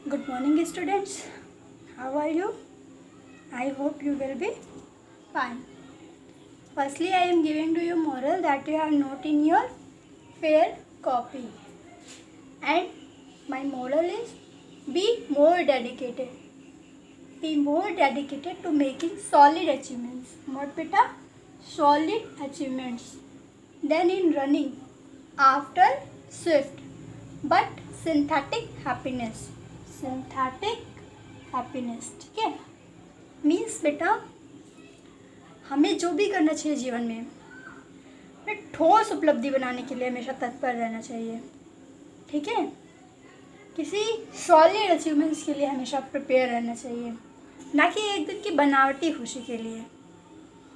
Good morning, students. How are you? I hope you will be fine. Firstly, I am giving to you moral that you have note in your fair copy. And my moral is be more dedicated. Be more dedicated to making solid achievements. What beta? Solid achievements. Then in running, after swift, but synthetic happiness. Synthetic happiness, ठीक है। Means बेटा हमें जो भी करना चाहिए जीवन में ठोस उपलब्धि बनाने के लिए हमेशा तत्पर रहना चाहिए, ठीक है। किसी सॉलिड अचीवमेंट्स के लिए हमेशा प्रिपेयर रहना चाहिए, ना कि एक दिन की बनावटी खुशी के लिए।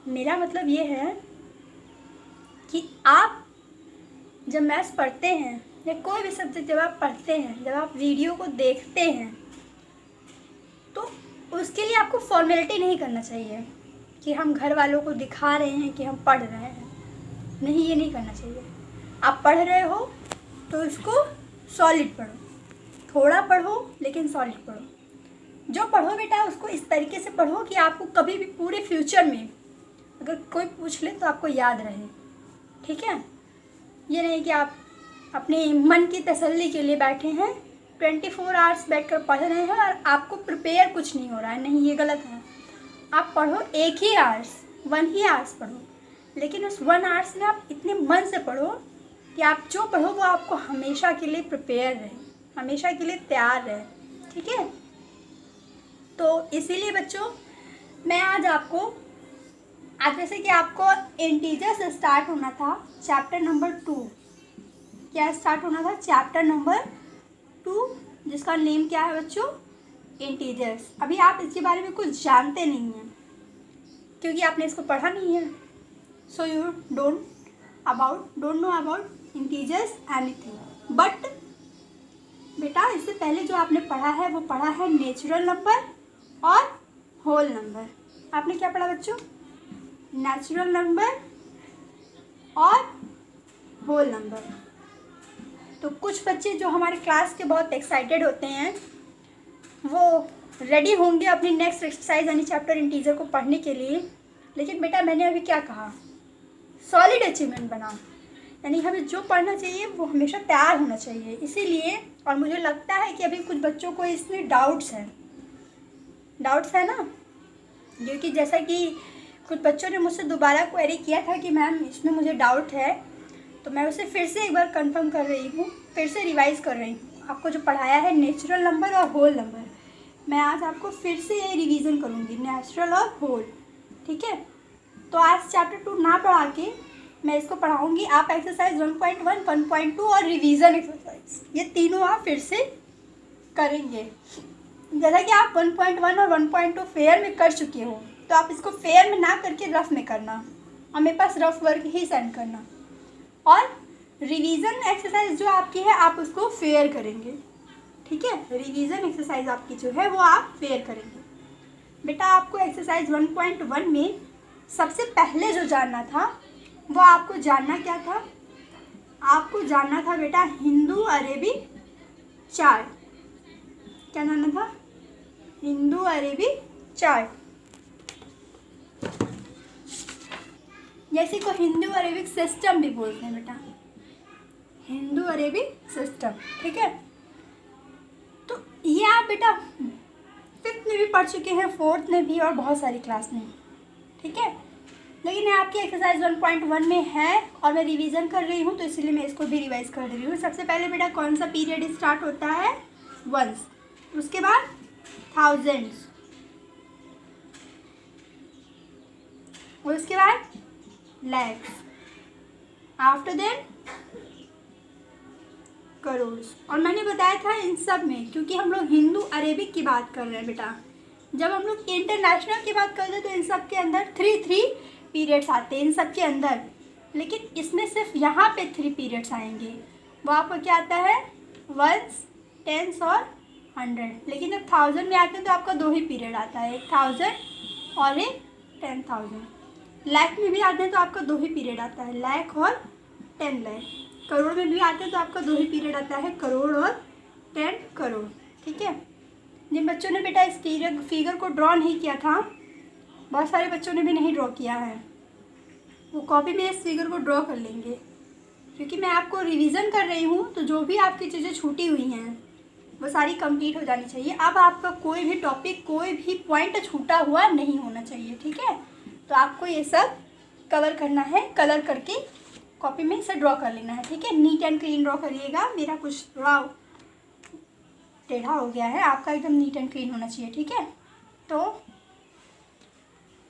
मेरा मतलब ये है कि आप जब मैथ्स पढ़ते हैं या कोई भी सब्जेक्ट जब आप पढ़ते हैं, जब आप वीडियो को देखते हैं, तो उसके लिए आपको फॉर्मेलिटी नहीं करना चाहिए कि हम घर वालों को दिखा रहे हैं कि हम पढ़ रहे हैं। नहीं, ये नहीं करना चाहिए। आप पढ़ रहे हो तो उसको सॉलिड पढ़ो, थोड़ा पढ़ो लेकिन सॉलिड पढ़ो। जो पढ़ो बेटा उसको इस तरीके से पढ़ो कि आपको कभी भी पूरे फ्यूचर में अगर कोई पूछ ले तो आपको याद रहे, ठीक है। ये नहीं कि आप अपने मन की तसल्ली के लिए बैठे हैं, 24 आवर्स बैठकर पढ़ रहे हैं और आपको प्रिपेयर कुछ नहीं हो रहा है। नहीं, ये गलत है। आप पढ़ो 1 ही आवर्स, 1 ही आवर्स पढ़ो, लेकिन उस 1 आवर्स में आप इतने मन से पढ़ो कि आप जो पढ़ो वो आपको हमेशा के लिए प्रिपेयर रहे, हमेशा के लिए तैयार रहे, ठीक है। तो इसीलिए बच्चों मैं आज जैसे कि आपको इंटीजर से स्टार्ट होना था चैप्टर नंबर 2। क्या स्टार्ट होना था? चैप्टर नंबर 2, जिसका नेम क्या है बच्चों? इंटीजर्स। अभी आप इसके बारे में कुछ जानते नहीं हैं क्योंकि आपने इसको पढ़ा नहीं है। So you don't know about integers anything. But बेटा इससे पहले जो आपने पढ़ा है वो पढ़ा है नेचुरल नंबर और होल नंबर। आपने क्या पढ़ा बच्चों? नेचुरल नंबर और होल नंबर। तो कुछ बच्चे जो हमारे क्लास के बहुत एक्साइटेड होते हैं वो रेडी होंगे अपनी नेक्स्ट एक्सरसाइज यानी चैप्टर इंटीजर को पढ़ने के लिए। लेकिन बेटा मैंने अभी क्या कहा? सॉलिड अचीवमेंट बनाओ, यानी हमें जो पढ़ना चाहिए वो हमेशा तैयार होना चाहिए। इसीलिए और मुझे लगता है कि अभी कुछ बच्चों को इसमें डाउट्स है ना, क्योंकि जैसा कि कुछ बच्चों ने मुझसे दोबारा क्वेरी किया था कि मैम इसमें मुझे डाउट है, तो मैं उसे फिर से एक बार कंफर्म कर रही हूँ, फिर से रिवाइज कर रही हूँ। आपको जो पढ़ाया है नेचुरल नंबर और होल नंबर, मैं आज आपको फिर से ये रिवीजन करूँगी, नेचुरल और होल, ठीक है। तो आज चैप्टर 2 ना पढ़ा के मैं इसको पढ़ाऊँगी। आप एक्सरसाइज 1.1, 1.2 और रिवीजन एक्सरसाइज ये तीनों आप फिर से करेंगे। जैसा कि आप 1.1 और 1.2 फेयर में कर चुके हो, तो आप इसको फेयर में ना करके रफ में करना और मेरे पास रफ वर्क ही सेंड करना। और रिवीजन एक्सरसाइज जो आपकी है आप उसको फेयर करेंगे, ठीक है। रिवीजन एक्सरसाइज आपकी जो है वो आप फेयर करेंगे। बेटा आपको एक्सरसाइज 1.1 में सबसे पहले जो जानना था वो आपको जानना क्या था? आपको जानना था बेटा हिंदू अरेबी चार्ट। क्या जानना था? हिंदू अरेबी चार्ट। जैसे को हिंदू अरेबिक सिस्टम भी बोलते हैं बेटा, हिंदू अरेबिक सिस्टम, ठीक है। तो ये आप बेटा 5th में भी पढ़ चुके हैं, 4th में भी और बहुत सारी क्लास में, ठीक है। लेकिन ये आपकी एक्सरसाइज 1.1 में है और मैं रिवीजन कर रही हूँ, तो इसीलिए मैं इसको भी रिवाइज कर रही हूँ। सबसे पहले बेटा कौन सा पीरियड स्टार्ट होता है? वंस, उसके बाद थाउजेंड्स, और उसके बाद लैक्स, आफ्टर देन करोड़। और मैंने बताया था इन सब में, क्योंकि हम लोग हिंदू अरेबिक की बात कर रहे हैं बेटा, जब हम लोग इंटरनेशनल की बात करते हैं तो इन सब के अंदर 3 पीरियड्स आते हैं इन सब के अंदर। लेकिन इसमें सिर्फ यहाँ पे 3 पीरियड्स आएंगे। वो आपको क्या आता है? वंस, टेंस और 100। लेकिन जब 1000 में आते हैं तो आपका 2 ही पीरियड आता है, एक 1000 और एक 10,000। लाख में भी आते हैं तो आपका 2 ही पीरियड आता है, लाख और 10 लाख। करोड़ में भी आते हैं तो आपका 2 ही पीरियड आता है, करोड़ और 10 करोड़, ठीक है। बच्चों ने बेटा इस फिगर को ड्रॉ नहीं किया था, बहुत सारे बच्चों ने भी नहीं ड्रॉ किया है, वो कॉपी में इस फिगर को ड्रॉ कर लेंगे, क्योंकि मैं आपको रिवीजन कर रही हूँ। तो जो भी आपकी चीज़ें छूटी हुई हैं वो सारी कंप्लीट हो जानी चाहिए। अब आपका कोई भी टॉपिक, कोई भी पॉइंट छूटा हुआ नहीं होना चाहिए, ठीक है। तो आपको ये सब कवर करना है, कलर करके कॉपी में इसे ड्रॉ कर लेना है, ठीक है। नीट एंड क्लीन ड्रॉ करिएगा। मेरा कुछ थोड़ा टेढ़ा हो गया है, आपका एकदम नीट एंड क्लीन होना चाहिए, ठीक है। तो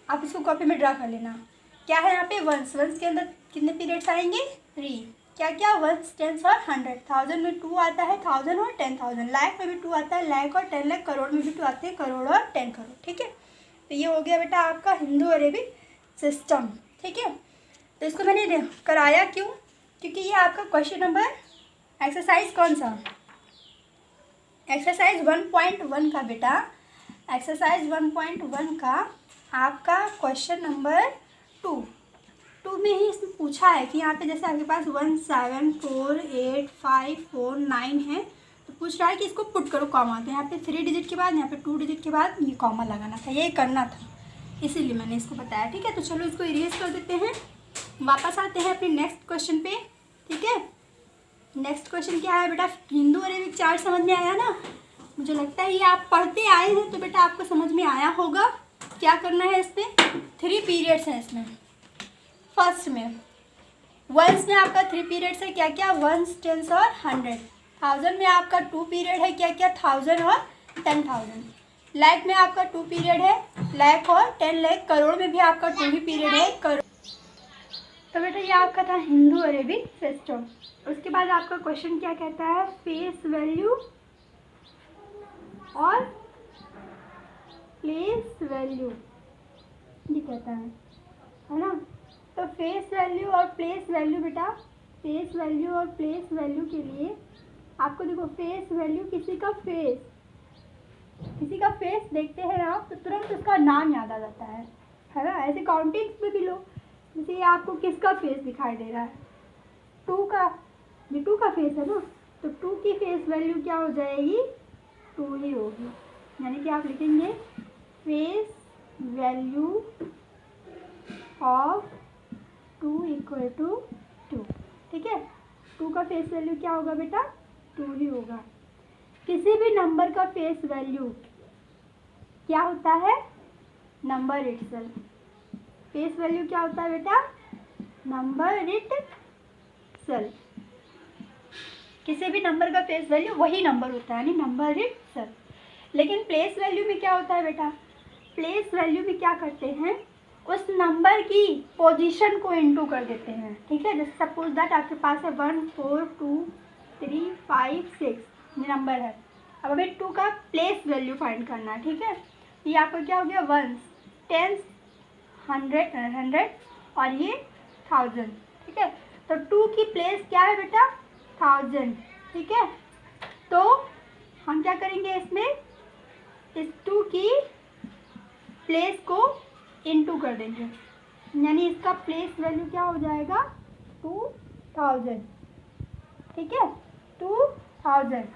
आप इसको कॉपी में ड्रा कर लेना। क्या है यहाँ पे, वंस के अंदर कितने पीरियड्स आएंगे, 3। क्या क्या, वंस, टेंस और 100। 1000 में 2 आता है, 1000 और 10,000। लाख में भी 2 आता है, लाख और 10 लाख। करोड़ में भी 2 आते हैं, करोड़ और 10 करोड़, ठीक है। तो ये हो गया बेटा आपका हिंदू अरेबिक सिस्टम, ठीक है। तो इसको मैंने कराया क्यों, क्योंकि ये आपका क्वेश्चन नंबर एक्सरसाइज कौन सा, एक्सरसाइज 1.1 का बेटा, एक्सरसाइज 1.1 का आपका क्वेश्चन नंबर 2 में ही इसमें पूछा है कि यहाँ पे जैसे आपके पास 1 7 4 8 5 4 9 है, तो पूछ रहा है कि इसको पुट करो कॉमा। तो यहाँ पे 3 डिजिट के बाद, यहाँ पे 2 डिजिट के बाद ये कॉमा लगाना था, ये करना था, इसीलिए मैंने इसको बताया, ठीक है। तो चलो इसको इरेज कर देते हैं, वापस आते हैं अपने नेक्स्ट क्वेश्चन पे, ठीक है। नेक्स्ट क्वेश्चन क्या है बेटा, हिंदू अरेबिक चार्ट समझ में आया ना। मुझे लगता है ये आप पढ़ते आए हैं तो बेटा आपको समझ में आया होगा। क्या करना है, इसमें 3 पीरियड्स हैं। इसमें फर्स्ट में वंस में आपका 3 पीरियड्स है, क्या क्या, वंस, टेंस और 100। 1000 में आपका 2 पीरियड है, क्या क्या, 1000 और 10,000। लाख में आपका 2 पीरियड है, लाख और 10 लाख। करोड़ में भी आपका 2 ही पीरियड है, करोड़। तो बेटा ये आपका था हिंदू अरेबिक सिस्टम। उसके बाद आपका क्वेश्चन क्या कहता है, फेस वैल्यू और प्लेस वैल्यू, ये कहता है ना। तो फेस वैल्यू और प्लेस वैल्यू बेटा, फेस वैल्यू और प्लेस वैल्यू के लिए आपको देखो, फेस वैल्यू किसी का फेस देखते हैं आप तो तुरंत उसका नाम याद आ जाता है ना। ऐसे काउंटिंग्स में भी लो, जैसे ये आपको किसका फेस दिखाई दे रहा है, 2 का, ये 2 का फेस है ना, तो 2 की फेस वैल्यू क्या हो जाएगी, 2 ही होगी। यानी कि आप लिखेंगे face value of 2 equal to 2, ठीक है। 2 का फेस वैल्यू क्या होगा बेटा, 2 ही होगा। किसी भी नंबर का फेस वैल्यू क्या होता है, नंबर इटसेल्फ। फेस वैल्यू क्या होता है बेटा, नंबर इटसेल्फ। किसी भी नंबर का फेस वैल्यू वही नंबर होता है, यानी नंबर इटसेल्फ। लेकिन प्लेस वैल्यू में क्या होता है बेटा, प्लेस वैल्यू में क्या करते हैं, उस नंबर की पोजीशन को इनटू कर देते हैं, ठीक है। जैसे सपोज दैट आपके पास है 1 4 2 3 5 6 ये नंबर है। अब हमें 2 का प्लेस वैल्यू फाइंड करना है, ठीक है। ये आपका क्या हो गया, 1 10 100 और ये 1000, ठीक है। तो 2 की प्लेस क्या है बेटा, 1000, ठीक है। तो हम क्या करेंगे, इसमें इस 2 की प्लेस को इनटू कर देंगे, यानी इसका प्लेस वैल्यू क्या हो जाएगा, 2000, ठीक है, 2000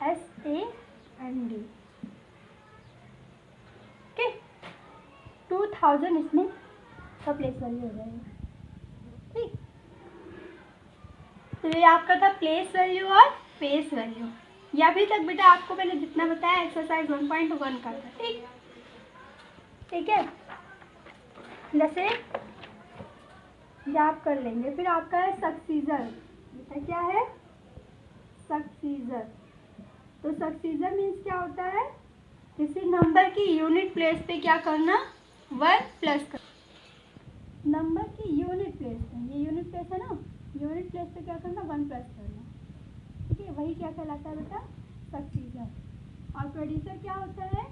SAND, ओके। 2000 इसमें का प्लेस वैल्यू हो जाएगा, ठीक। तो ये आपका था प्लेस वैल्यू और फेस वैल्यू। या अभी तक बेटा आपको मैंने जितना बताया एक्सरसाइज 1.1 का था, ठीक है। जैसे ये आप कर लेंगे। फिर आपका है सक्सीजर, बेटा क्या है, सक्सीजर। तो सक्सीजर मीन्स क्या होता है, किसी नंबर की यूनिट प्लेस पे क्या करना, 1 प्लस कर, नंबर की यूनिट प्लेस पे, ये यूनिट प्लेस है ना, यूनिट प्लेस पे क्या करना, 1 प्लस करना, ठीक है। वही क्या कहलाता है बेटा, सक्सीजर। और प्रोड्यूसर क्या होता है,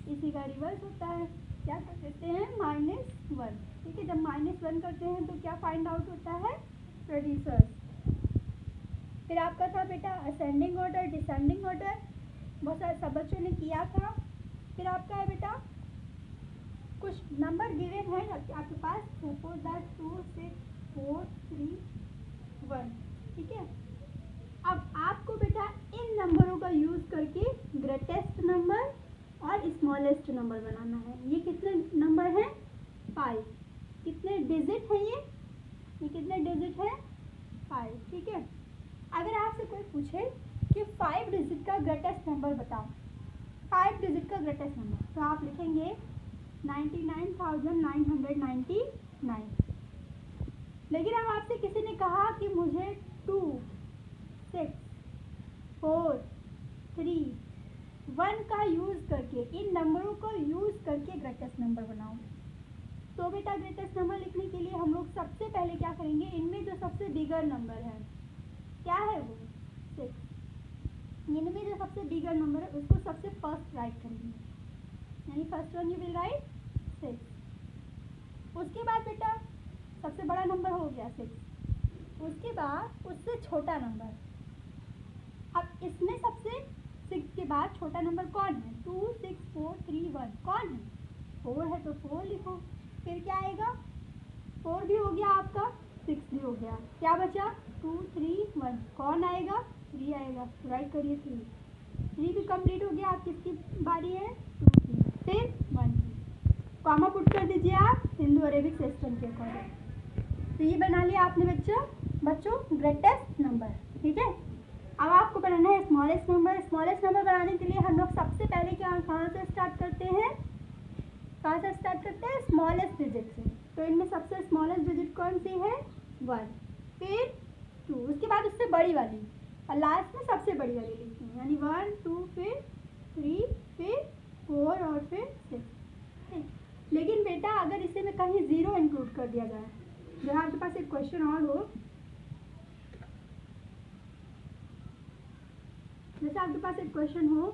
इसी का रिवर्स होता है, क्या कर देते हैं, -1, ठीक है। जब -1 करते हैं तो क्या फाइंड आउट होता है, प्रोड्यूसर्स। फिर आपका था बेटा असेंडिंग ऑर्डर, डिसेंडिंग ऑर्डर, बहुत सारे सब बच्चों ने किया था। फिर आपका है बेटा कुछ नंबर गिवन है आपके पास, सपोज दैट 2 6 4 3 1, ठीक है। अब आपको बेटा इन स्मॉलेस्ट नंबर बनाना है। ये कितने नंबर हैं? 5। कितने डिजिट हैं ये कितने डिजिट है? 5। ठीक है। अगर आपसे कोई पूछे कि 5 डिजिट का ग्रेटेस्ट नंबर बताओ, 5 डिजिट का ग्रेटेस्ट नंबर, तो आप लिखेंगे 99,999। लेकिन अब आपसे किसी ने कहा कि मुझे 2, 6, 4, 3, 1 का यूज़ करके, इन नंबरों को यूज़ करके ग्रेटेस्ट नंबर बनाओ, तो बेटा ग्रेटेस्ट नंबर लिखने के लिए हम लोग सबसे पहले क्या करेंगे, इनमें जो सबसे बिगर नंबर है क्या है वो 6, इनमें जो सबसे बिगर नंबर है उसको सबसे फर्स्ट राइट करेंगे, यानी first one you will write 6। उसके बाद बेटा सबसे बड़ा नंबर हो गया 6, उसके बाद उससे छोटा नंबर, अब इसमें सबसे 6 के बाद छोटा नंबर कौन है? 2, 6, 4, 3, 1 कौन है? 4 है तो 4 लिखो। फिर क्या आएगा? 4 भी हो गया आपका, 6 भी हो गया, क्या बचा? 2, 3, 1 कौन आएगा? 3 आएगा, राइट करिए 3 भी कंप्लीट हो गया। आप किसकी बारी है? 2 की, फिर 1 की, कॉमा पुट कर दीजिए आप हिंदू अरेबिक सिस्टम के अकॉर्डिंग। तो ये बना लिया आपने बच्चों ग्रेटेस्ट नंबर। ठीक है। अब आपको बनाना है स्मॉलेस्ट नंबर। स्मॉलेस्ट नंबर बनाने के लिए हम लोग सबसे पहले कहाँ से स्टार्ट करते हैं? स्मॉलेस्ट डिजिट से। तो इनमें सबसे स्मॉलेस्ट डिजिट कौन सी है? 1, फिर 2, उसके बाद उससे बड़ी वाली, और लास्ट में सबसे बड़ी वाली लिखनी है, यानी 1, 2, फिर 3, फिर 4 और फिर 6। लेकिन बेटा अगर इसे में कहीं 0 इंक्लूड कर दिया जाए, जहाँ आपके पास एक क्वेश्चन और हो, जैसे आपके पास एक क्वेश्चन हो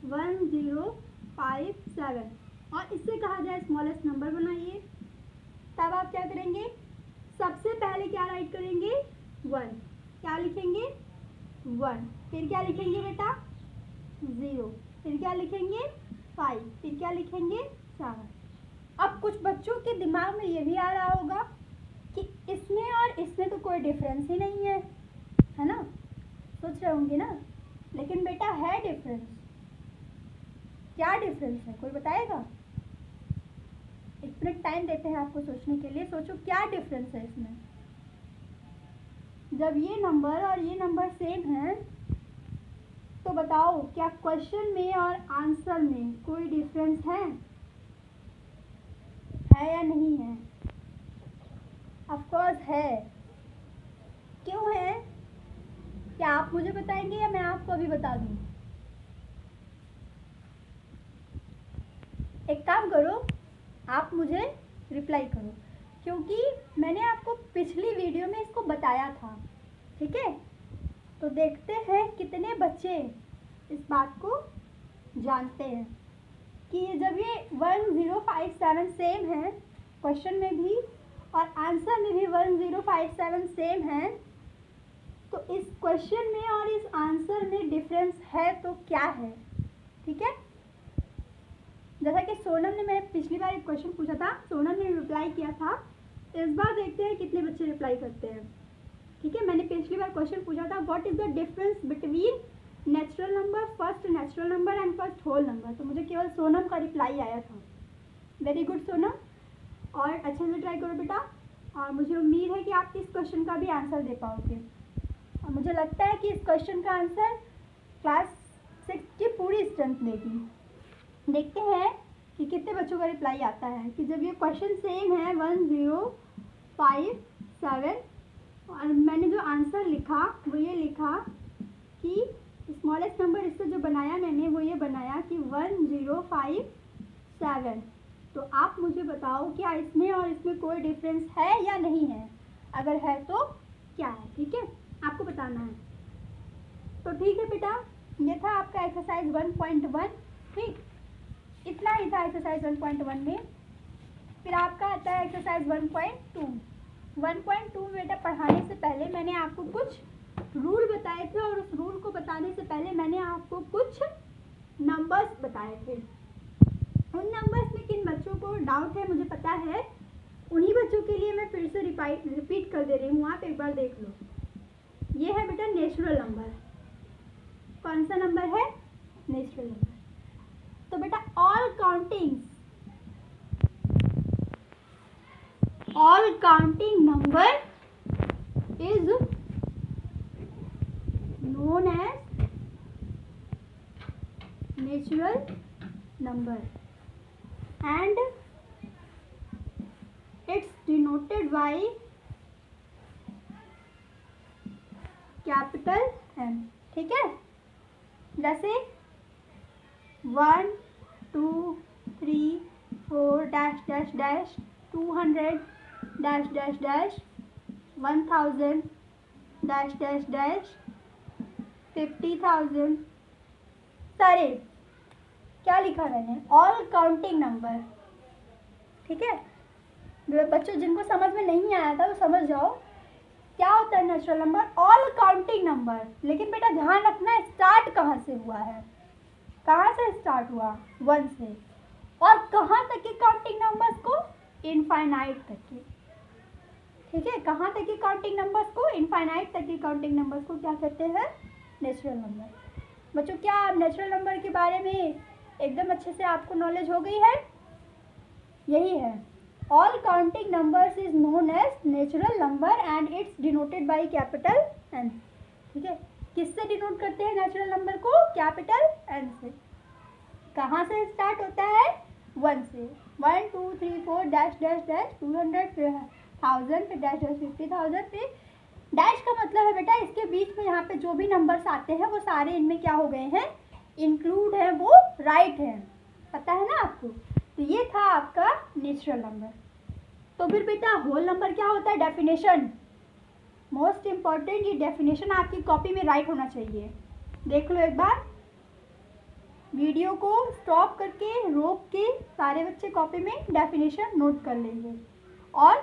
1057 और इससे कहा जाए स्मॉलेस्ट नंबर बनाइए, तब आप क्या करेंगे? सबसे पहले क्या राइट करेंगे? 1, क्या लिखेंगे? 1, फिर क्या लिखेंगे बेटा? 0, फिर क्या लिखेंगे? 5, फिर क्या लिखेंगे? 7। अब कुछ बच्चों के दिमाग में ये भी आ रहा होगा कि इसमें और इसमें तो कोई डिफरेंस ही नहीं है ना? सोच रहे होंगे ना? लेकिन बेटा है डिफरेंस। क्या डिफरेंस है, कोई बताएगा? 1 मिनट टाइम देते हैं आपको सोचने के लिए। सोचो क्या डिफरेंस है इसमें। जब ये नंबर और ये नंबर सेम है तो बताओ क्या क्वेश्चन में और आंसर में कोई डिफरेंस है या नहीं है? ऑफ कोर्स है। क्यों है? क्या आप मुझे बताएंगे या मैं आपको अभी बता दूं? एक काम करो, आप मुझे रिप्लाई करो, क्योंकि मैंने आपको पिछली वीडियो में इसको बताया था। ठीक है। तो देखते हैं कितने बच्चे इस बात को जानते हैं कि जब ये 1057 सेम है, क्वेश्चन में भी और आंसर में भी 1057 सेम है, तो इस क्वेश्चन में और इस आंसर में डिफरेंस है तो क्या है? ठीक है। जैसा कि सोनम ने, मैं पिछली बार एक क्वेश्चन पूछा था, सोनम ने रिप्लाई किया था। इस बार देखते हैं कितने बच्चे रिप्लाई करते हैं। ठीक है। मैंने पिछली बार क्वेश्चन पूछा था what is the difference between natural number, first natural number and first whole number. तो मुझे केवल सोनम का रिप्लाई आया था। वेरी गुड सोनम, और अच्छे से ट्राई करो बेटा, और मुझे उम्मीद है कि आप इस क्वेश्चन का भी आंसर दे पाओगे। और मुझे लगता है कि इस क्वेश्चन का आंसर क्लास 6 की पूरी स्ट्रेंथ देगी। देखते हैं कि कितने बच्चों का रिप्लाई आता है कि जब ये क्वेश्चन सेम है 1057 और मैंने जो आंसर लिखा वो ये लिखा कि स्मॉलेस्ट नंबर इससे जो बनाया मैंने वो ये बनाया कि 1057। तो आप मुझे बताओ क्या इसमें और इसमें कोई डिफरेंस है या नहीं है? अगर है तो क्या है? ठीक है, आपको बताना है। तो ठीक है बेटा, ये था आपका एक्सरसाइज 1.1। ठीक, इतना ही था एक्सरसाइज 1.1 में। फिर आपका आता है एक्सरसाइज 1.2। 1.2 बेटा पढ़ाने से पहले मैंने आपको कुछ रूल बताए थे, और उस रूल को बताने से पहले मैंने आपको कुछ नंबर्स बताए थे। उन नंबर्स में किन बच्चों को डाउट है मुझे पता है, उन्हीं बच्चों के लिए मैं फिर से रिपीट कर दे रही हूँ। आप एक बार देख लो। ये है बेटा नेचुरल नंबर। कौन सा नंबर है? Natural number. तो बेटा all all counting number is known as natural number and it's denoted by capital M. ठीक है, जैसे 1 2 3 4 dash dash dash 200 dash dash dash 1000 dash dash dash 50,000 सारे क्या लिखा मैंने, ऑल काउंटिंग नंबर. ठीक है बच्चों, जिनको समझ में नहीं आया था वो समझ जाओ क्या होता है natural number, all counting number. लेकिन बेटा ध्यान रखना स्टार्ट कहाँ से हुआ है, कहाँ से स्टार्ट हुआ, 1 से, और कहाँ तक के काउंटिंग नंबर्स को, इनफाइनाइट तक के. ठीक है, कहाँ तक के काउंटिंग नंबर्स को, इनफाइनाइट तक के काउंटिंग नंबर्स को क्या कहते हैं, नेचुरल नंबर. बच्चों क्या आप नेचुरल नंबर के बारे में एकदम अच्छे से आपको नॉलेज हो गई है, यही है. All counting numbers is known as natural number and it's denoted by capital N. ठीक है, किससे डिनोट करते हैं नेचुरल नंबर को, कैपिटल N से. कहाँ से स्टार्ट होता है, 1 से, 1 2 3 4 डैश डैश डैश 200 फिर 1000 फिर डैश डैश 50,000 फिर डैश का मतलब है बेटा इसके बीच में यहाँ पे जो भी नंबर्स आते हैं वो सारे इनमें क्या हो गए हैं, इंक्लूड है, वो राइट है, पता है ना आपको. तो ये था आपका नेचुरल नंबर. तो फिर बेटा होल नंबर क्या होता है, डेफिनेशन, मोस्ट इम्पॉर्टेंट, ये डेफिनेशन आपकी कॉपी में राइट होना चाहिए. देख लो एक बार, वीडियो को स्टॉप करके रोक के सारे बच्चे कॉपी में डेफिनेशन नोट कर लेंगे और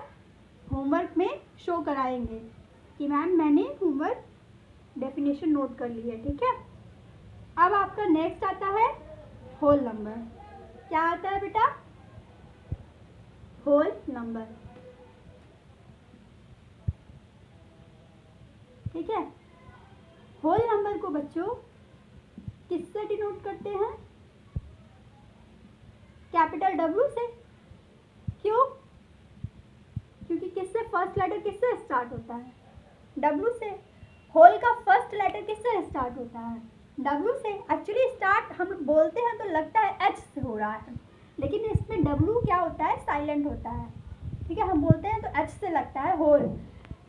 होमवर्क में शो कराएंगे कि मैम मैंने होमवर्क डेफिनेशन नोट कर ली है. ठीक है, अब आपका नेक्स्ट आता है होल नंबर. क्या आता है बेटा, होल नंबर. ठीक है, होल नंबर को बच्चों किससे डिनोट करते हैं, कैपिटल W से. क्यों, क्योंकि किससे, फर्स्ट लेटर किससे स्टार्ट होता है, W से. होल का फर्स्ट लेटर किससे स्टार्ट होता है, W से. एक्चुअली स्टार्ट हम बोलते हैं तो लगता है H से हो रहा है, लेकिन इसमें W क्या होता है, साइलेंट होता है. ठीक है, हम बोलते हैं तो H से लगता है होल,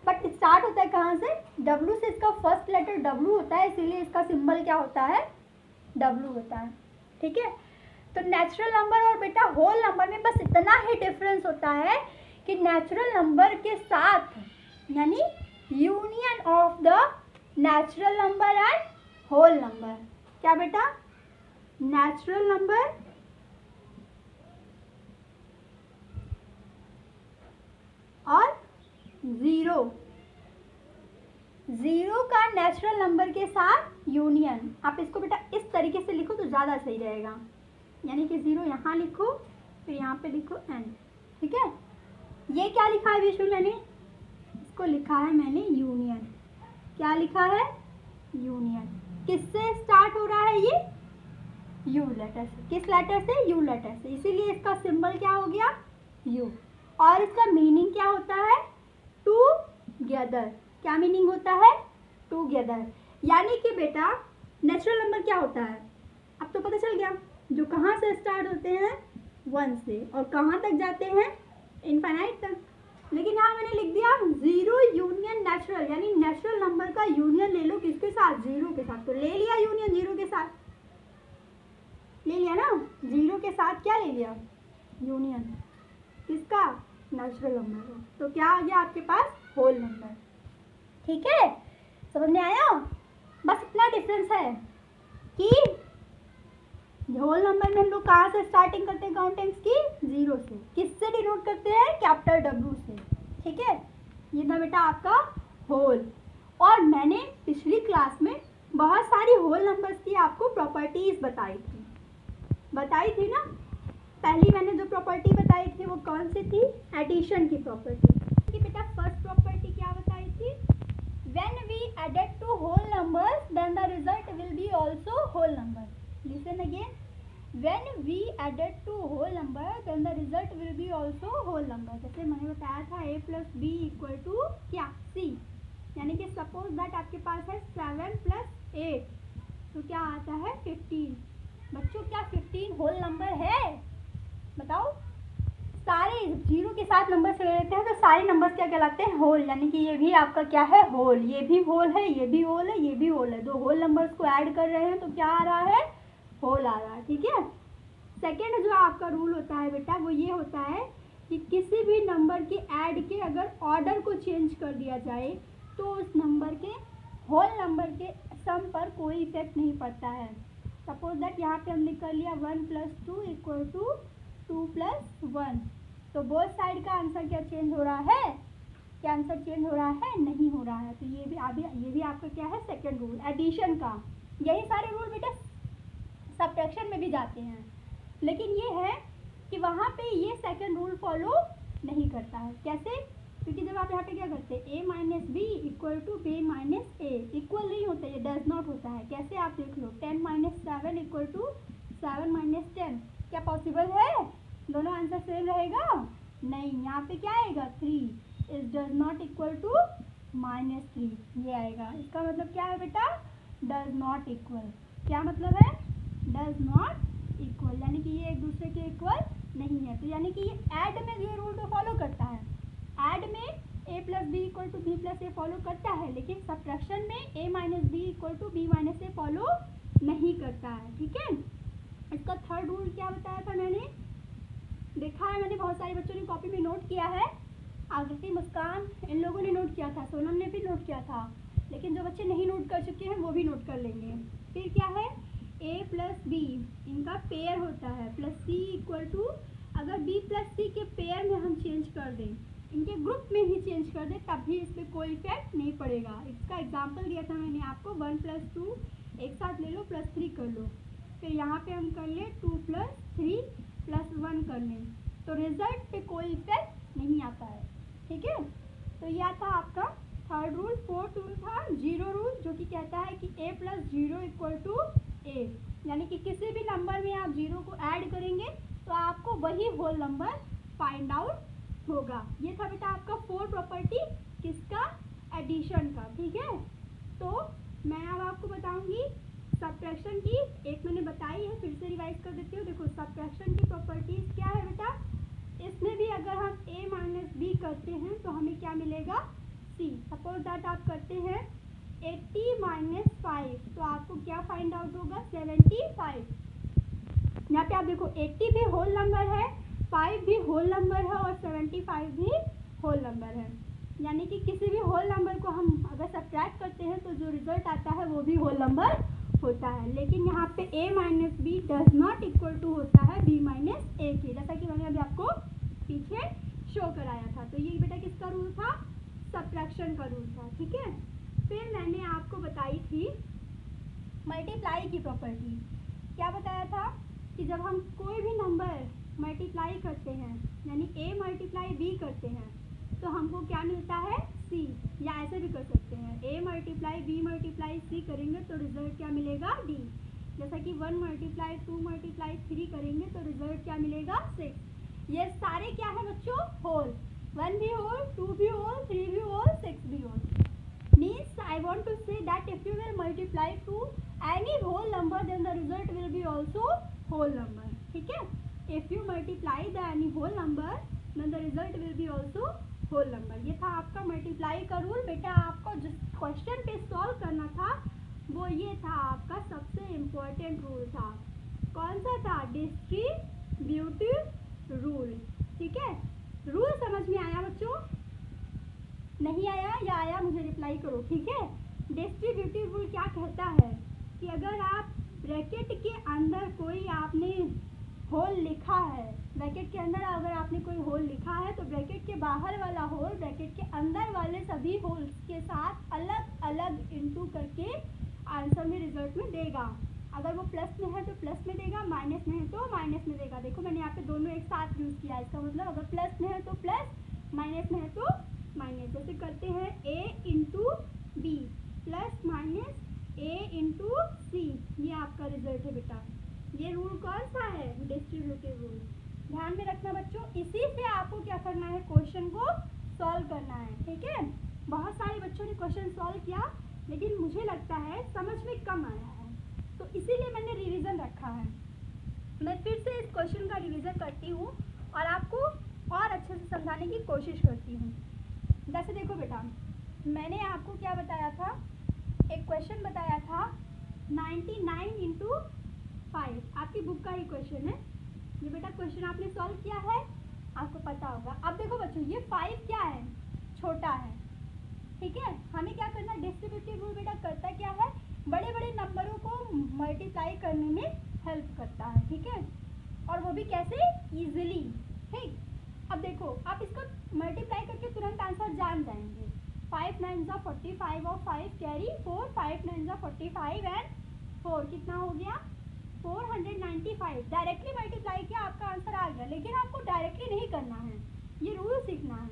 बट स्टार्ट होता है कहाँ से, W से. इसका फर्स्ट लेटर W होता है, इसीलिए इसका सिंबल क्या होता है, W होता है. ठीक है, तो नेचुरल नंबर और बेटा होल नंबर में बस इतना ही डिफरेंस होता है कि नेचुरल नंबर के साथ, यानी union of the natural number and whole number. क्या बेटा, नेचुरल नंबर और जीरो का नेचुरल नंबर के साथ यूनियन. आप इसको बेटा इस तरीके से लिखो तो ज़्यादा सही रहेगा, यानी कि 0 यहाँ लिखो फिर यहाँ पे लिखो n. ठीक है, ये क्या लिखा है विशुल, मैंने इसको लिखा है मैंने यूनियन. क्या लिखा है, यूनियन. किससे स्टार्ट हो रहा है ये, U लेटर से. किस लेटर से, U लेटर से, इसीलिए इसका सिंबल क्या हो गया, U. और इसका मीनिंग क्या होता है, टूगेदर. क्या मीनिंग होता है, टूगेदर. यानी कि बेटा नेचुरल नंबर क्या होता है, अब तो पता चल गया, जो कहाँ से स्टार्ट होते हैं, 1 से, और कहाँ तक जाते हैं, इनफाइनाइट तक. लेकिन यहाँ मैंने लिख दिया 0 यूनियन नेचुरल, यानी नेचुरल नंबर का यूनियन ले लो किसके साथ, 0 के साथ. तो ले लिया यूनियन 0 के साथ, ले लिया ना, 0 के साथ क्या ले लिया, यूनियन किसका, नेचुरल नंबर. तो क्या आ गया आपके पास, होल नंबर. ठीक है, समझ में आया. बस इतना डिफरेंस है कि होल नंबर में हम लोग कहाँ से स्टार्टिंग करते हैं काउंटिंग्स की, 0 से. किससे डिनोट करते हैं, कैपिटल W से. ठीक है, ये था बेटा आपका होल. और मैंने पिछली क्लास में बहुत सारी होल नंबर्स की आपको प्रॉपर्टीज बताई थी ना. पहली मैंने जो प्रॉपर्टी बताई थी वो कौन सी थी, एडिशन की प्रॉपर्टी. कि बेटा फर्स्ट प्रॉपर्टी क्या बताई थी, when we added to whole numbers then the result will be also whole number. Listen again, when we added to whole number then the result will be also whole number। जैसे मैंने बताया था a plus B equal to क्या c, यानी कि suppose that आपके पास है 7 plus 8 तो क्या आता है 15। बच्चों क्या 15 होल नंबर है? बताओ। सारे जीरो के साथ नंबर से लेते हैं तो सारे नंबर्स क्या कहलाते हैं? होल। यानी कि ये भी आपका क्या है? होल। ये भी होल है, ये भी होल है, ये भी होल है। दो होल नंबर्स को ऐड कर रहे हैं तो क्या आ रहा है? होल आ रहा है। ठीक है। सेकेंड जो आपका रूल होता है बेटा वो ये होता है कि किसी भी नंबर के ऐड के अगर ऑर्डर को चेंज कर दिया जाए तो उस नंबर के होल नंबर के सम पर कोई इफेक्ट नहीं पड़ता है। सपोज दैट यहाँ पे हमने कर लिया 1 प्लस 2 इक्वल टू 2 प्लस 1, तो बोथ साइड का आंसर क्या चेंज हो रहा है? क्या आंसर चेंज हो रहा है? नहीं हो रहा है। तो ये भी आपका क्या है? सेकंड रूल एडिशन का। यही सारे रूल बेटा सब्ट्रैक्शन में भी जाते हैं, लेकिन ये है कि वहाँ पे ये सेकंड रूल फॉलो नहीं करता है। कैसे? क्योंकि जब आप यहाँ पे क्या करते हैं a minus B equal to b minus A, equal नहीं होता, ये डज नॉट होता है। कैसे? आप देख लो 10 माइनस 7 इक्वल टू 7 माइनस 10, क्या पॉसिबल है? दोनों आंसर सेम रहेगा? नहीं, यहाँ पे क्या आएगा? 3 is does not equal to -3 ये आएगा। इसका मतलब क्या है बेटा? Does not equal. क्या मतलब है? डज नॉट इक्वल, यानी कि ये एक दूसरे के इक्वल नहीं है। तो यानी कि ये ऐड में ये रूल तो फॉलो करता है, ऐड में a plus B equal to B plus A follow करता है, लेकिन सब्ट्रैक्शन में a minus B equal to B minus A follow नहीं करता है। ठीक है। इसका थर्ड रूल क्या बताया था मैंने? देखा है मैंने, बहुत सारे बच्चों ने कॉपी में नोट किया है। आकृति, मुस्कान, इन लोगों ने नोट किया था, सोनम ने भी नोट किया था, लेकिन जो बच्चे नहीं नोट कर चुके हैं वो भी नोट कर लेंगे। फिर क्या है? a प्लस बी इनका पेयर होता है, प्लस सी इक्वल टू, अगर b प्लस सी के पेयर में हम चेंज कर दें, इनके ग्रुप में ही चेंज कर दें, तब भी इस पर कोई इफेक्ट नहीं पड़ेगा। इसका एग्जांपल दिया था मैंने आपको, 1 प्लस 2 एक साथ ले लो, प्लस 3 कर लो, फिर यहाँ पे हम कर ले 2 प्लस 3 प्लस 1 कर लें, तो रिजल्ट पे कोई इफेक्ट नहीं आता है। ठीक है। तो यह था आपका थर्ड रूल। फोर्थ रूल था जीरो रूल, जो कि कहता है कि a plus zero equal to a, यानी कि किसी भी नंबर में आप जीरो को ऐड करेंगे तो आपको वही होल नंबर फाइंड आउट होगा। ये था बेटा आपका फोर प्रॉपर्टी किसका? एडिशन का। ठीक है। तो मैं अब आपको बताऊंगी सब्ट्रैक्शन की। एक मैंने बताई है, फिर से रिवाइज कर देती हूँ। देखो सब्ट्रैक्शन की प्रॉपर्टीज क्या है बेटा? इसमें भी अगर हम a माइनस बी करते हैं तो हमें क्या मिलेगा? c। सपोज दैट आप करते हैं 80 माइनस 5 तो आपको क्या फाइंड आउट होगा? 75। यहाँ पे आप देखो 80 भी होल नंबर है, 5 भी होल नंबर है और 75 भी होल नंबर है। यानी कि किसी भी होल नंबर को हम अगर सब्ट्रैक्ट करते हैं तो जो रिजल्ट आता है वो भी होल नंबर होता है। लेकिन यहाँ पे a minus B does not equal to होता है b माइनस ए के, जैसा कि मैंने अभी आपको पीछे शो कराया था। तो ये बेटा किसका रूल था? सब्ट्रैक्शन का रूल था। ठीक है। फिर मैंने आपको बताई थी मल्टीप्लाई की प्रॉपर्टी। क्या बताया था? कि जब हम कोई भी नंबर मल्टीप्लाई करते हैं, यानी a मल्टीप्लाई b करते हैं, तो हमको क्या मिलता है? c। या ऐसे भी कर सकते हैं, a multiply b multiply c करेंगे तो रिजल्ट क्या मिलेगा? d। जैसा कि 1 मल्टीप्लाई 2 मल्टीप्लाई 3 करेंगे तो रिजल्ट क्या मिलेगा? 6। ये सारे क्या है बच्चों? होल। 1 भी होल, 2 भी होल, 3 भी होल, 6 भी whole. Means I want to say that if you will multiply to any whole number then the result will be also whole number. ठीक है। If you multiply the any whole number then the result will be also whole number. ये था आपका multiply का rule. बेटा आपको जिस question पे सॉल्व करना था वो ये था आपका सबसे इम्पोर्टेंट रूल था। कौन सा था? Distributive rule. ठीक है। रूल समझ में आया बच्चों? नहीं आया या आया मुझे रिप्लाई करो। ठीक है। डिस्ट्रीब्यूटिव रूल क्या कहता है कि अगर आप ब्रैकेट के अंदर कोई आपने होल लिखा है, ब्रैकेट के अंदर अगर आपने कोई होल लिखा है तो ब्रैकेट के बाहर वाला होल ब्रैकेट के अंदर वाले सभी होल्स के साथ अलग अलग इंटू करके आंसर में रिजल्ट में देगा। अगर वो प्लस में है तो प्लस में देगा, माइनस में है तो माइनस में देगा। देखो मैंने यहाँ पे दोनों एक साथ यूज़ किया। इसका मतलब अगर प्लस में है तो प्लस, माइनस में है तो माइनस। जैसे करते हैं a into b plus minus a into c, ये आपका रिजल्ट है बेटा। ये रूल कौन सा है? Distributive rule. ध्यान में रखना बच्चों, इसी से आपको क्या करना है, क्वेश्चन को सॉल्व करना है, ठीक है। बहुत सारे बच्चों ने क्वेश्चन सॉल्व किया, लेकिन मुझे लगता है समझ में कम आया है, तो इसीलिए मैंने रिवीजन रखा है। मैं फिर से इस क्वेश्चन का रिवीजन करती हूँ और आपको और अच्छे से समझाने की कोशिश करती हूँ। जैसे देखो बेटा, मैंने आपको क्या बताया था, एक क्वेश्चन बताया था 99 इंटू 5, आपकी बुक का ही क्वेश्चन है ये बेटा। क्वेश्चन आपने सॉल्व किया है, आपको पता होगा। अब देखो बच्चों, ये 5 क्या है, छोटा है, ठीक है। हमें क्या करना है, डिस्ट्रीब्यूटिव रूल बेटा करता क्या है, बड़े बड़े नंबरों को मल्टीप्लाई करने में हेल्प करता है, ठीक है। और वो भी कैसे, इजीली, ठीक। अब देखो, आप इसको मल्टीप्लाई करके तुरंत आंसर जान जाएंगे। 5 9 जा 45 और 5 कैरी 4, 5 9 जा 45 एंड 4 कितना हो गया, 495। डायरेक्टली मल्टीप्लाई किया, आपका आंसर आ गया। लेकिन आपको डायरेक्टली नहीं करना है, ये रूल सीखना है,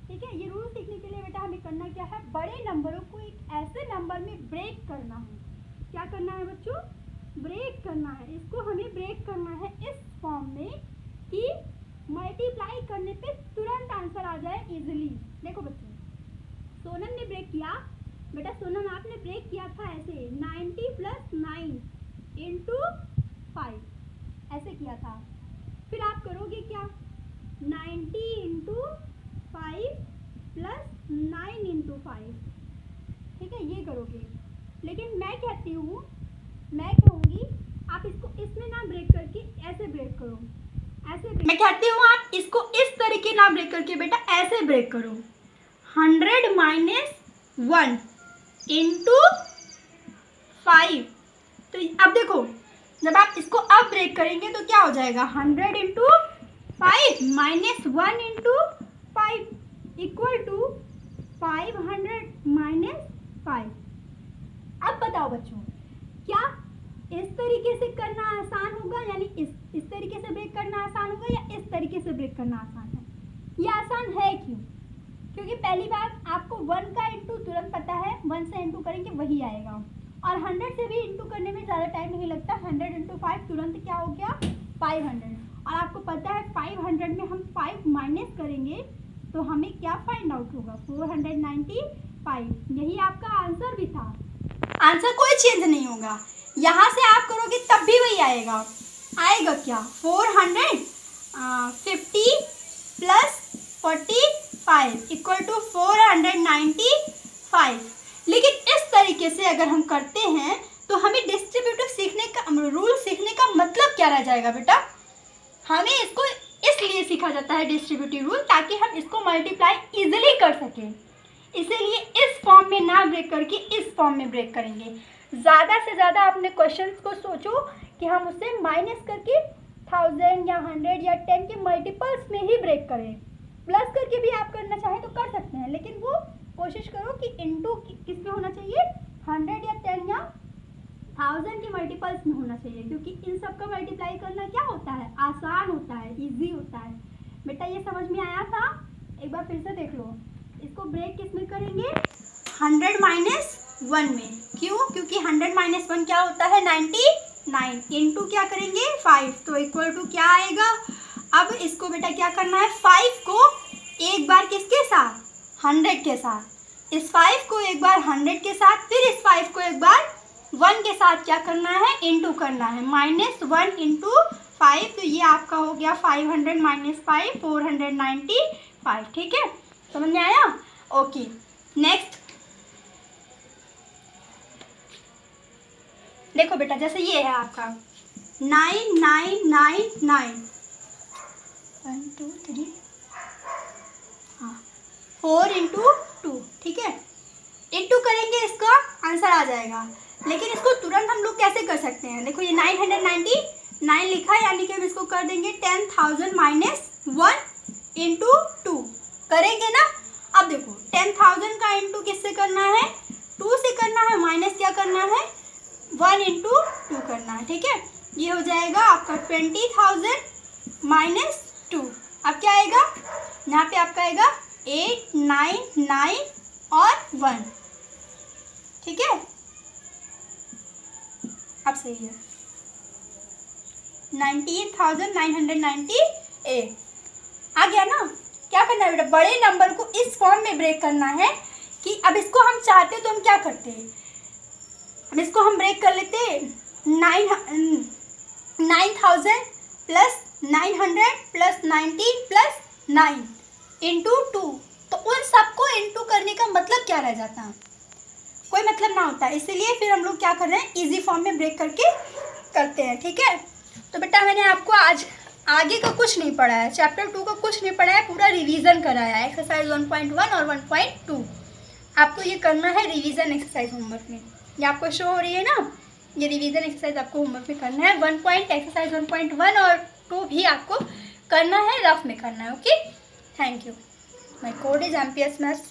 ठीक है। ये रूल सीखने के लिए बेटा हमें करना क्या है, बड़े नंबरों को एक ऐसे नंबर में ब्रेक करना है। क्या करना है बच्चों, ब्रेक करना है। इसको हमें ब्रेक करना है इस फॉर्म में कि मल्टीप्लाई करने पे तुरंत आंसर आ जाए इजीली। देखो बच्चों, सोनम ने ब्रेक किया बेटा, सोनम आपने ब्रेक किया था ऐसे 90 + 9 इंटू 5, ऐसे किया था। फिर आप करोगे क्या, 90 इंटू 5 + 9 इंटू 5, ठीक है, ये करोगे। लेकिन मैं कहती हूँ, मैं कहूँगी आप इसको इसमें ना ब्रेक करके ऐसे ब्रेक करो, ऐसे ब्रेक। मैं कहती हूँ आप इसको इस तरीके ना ब्रेक करके बेटा ऐसे ब्रेक करो, 100 - 1 इंटू 5। तो अब देखो, जब आप इसको अब ब्रेक करेंगे तो क्या हो जाएगा, 100 इंटू 5 माइनस 1 इंटू 5 इक्वल टू 500 माइनस 5। अब बताओ बच्चों, क्या इस तरीके से करना आसान होगा, यानी इस तरीके से ब्रेक करना आसान होगा, या इस तरीके से ब्रेक करना आसान है? ये आसान है क्यों? क्योंकि पहली बात आपको 1 का इंटू तुरंत पता है, 1 से इंटू करेंगे वही आएगा, और 100 से भी इंटू करने में ज़्यादा टाइम नहीं लगता। 100 इंटू 5 तुरंत क्या हो गया, 500। और आपको पता है 500 में हम 5 माइनस करेंगे तो हमें क्या फाइंड आउट होगा, 495। यही आपका आंसर भी था, आंसर कोई चेंज नहीं होगा। यहाँ से आप करोगे तब भी वही आएगा। आएगा क्या, 450 + 45 इक्वल टू 495। लेकिन इस तरीके से अगर हम करते हैं तो हमें डिस्ट्रीब्यूटिव सीखने का रूल सीखने का मतलब क्या रह जाएगा बेटा, हमें इसको इसलिए सीखा जाता है डिस्ट्रीब्यूटिव रूल ताकि हम इसको मल्टीप्लाई इजीली कर सकें। इसीलिए इस फॉर्म में ना ब्रेक करके इस फॉर्म में ब्रेक करेंगे। ज़्यादा से ज़्यादा अपने क्वेश्चंस को सोचो कि हम उससे माइनस करके 1000 या 100 या 10 के मल्टीपल्स में ही ब्रेक करें। प्लस करके भी आप करना चाहें तो कर सकते हैं, लेकिन वो कोशिश करो कि इंटू किस में होना चाहिए, 100 या 10 या 1000 के मल्टीपल्स में होना चाहिए, क्योंकि इन सब का मल्टीप्लाई करना क्या होता है, आसान होता है, ईजी होता है। बेटा ये समझ में आया था? एक बार फिर से देख लो। इसको ब्रेक किस में करेंगे, 100 - 1 में। क्यों? क्योंकि 100 - 1 क्या होता है, 99। इंटू क्या करेंगे, 5, तो इक्वल टू क्या आएगा। अब इसको बेटा क्या करना है, 5 को एक बार किसके साथ, 100 के साथ। इस 5 को एक बार 100 के साथ, फिर इस 5 को एक बार 1 के साथ क्या करना है, इंटू करना है, -1 इंटू 5। तो ये आपका हो गया 500 - 5 495। ठीक है, समझ में आया? ओके, नेक्स्ट देखो बेटा, जैसे ये है आपका 9999 1 2 3 4 इंटू 2। ठीक है, इंटू करेंगे इसका आंसर आ जाएगा। लेकिन इसको तुरंत हम लोग कैसे कर सकते हैं, देखो ये 999 लिखा है, यानी कि हम इसको कर देंगे 10,000 - 1 इंटू 2 करेंगे ना। अब देखो 10,000 का इंटू किससे करना है, 2 से करना है, माइनस क्या करना है, 1 इंटू 2 करना है। ठीक है, ये हो जाएगा आपका 20,000 - 2। अब क्या आएगा, यहाँ पे आपका आएगा 899 और 1। ठीक है, अब सही है। 19,998 आ गया ना। क्या करना है बेटा, बड़े नंबर को इस फॉर्म में ब्रेक करना है कि अब इसको हम चाहते तो हम क्या करते हैं, अब इसको हम ब्रेक कर लेते 9,000 प्लस 900 प्लस 90 प्लस 9 इंटू 2। तो उन सबको इंटू करने का मतलब क्या रह जाता है, कोई मतलब ना होता है। इसीलिए फिर हम लोग क्या कर रहे हैं, इजी फॉर्म में ब्रेक करके करते हैं। ठीक है, तो बेटा मैंने आपको आज आगे का कुछ नहीं पढ़ाया, चैप्टर 2 का कुछ नहीं पढ़ाया, पूरा रिवीजन कराया है। एक्सरसाइज 1.1 और 1.2 आपको ये करना है रिवीजन एक्सरसाइज होमवर्क में। ये आपको शो हो रही है ना, ये रिवीजन एक्सरसाइज आपको होमवर्क में करना है। एक्सरसाइज 1.1 और 2 भी आपको करना है, रफ में करना है। Okay, thank you. My code is MPS maths.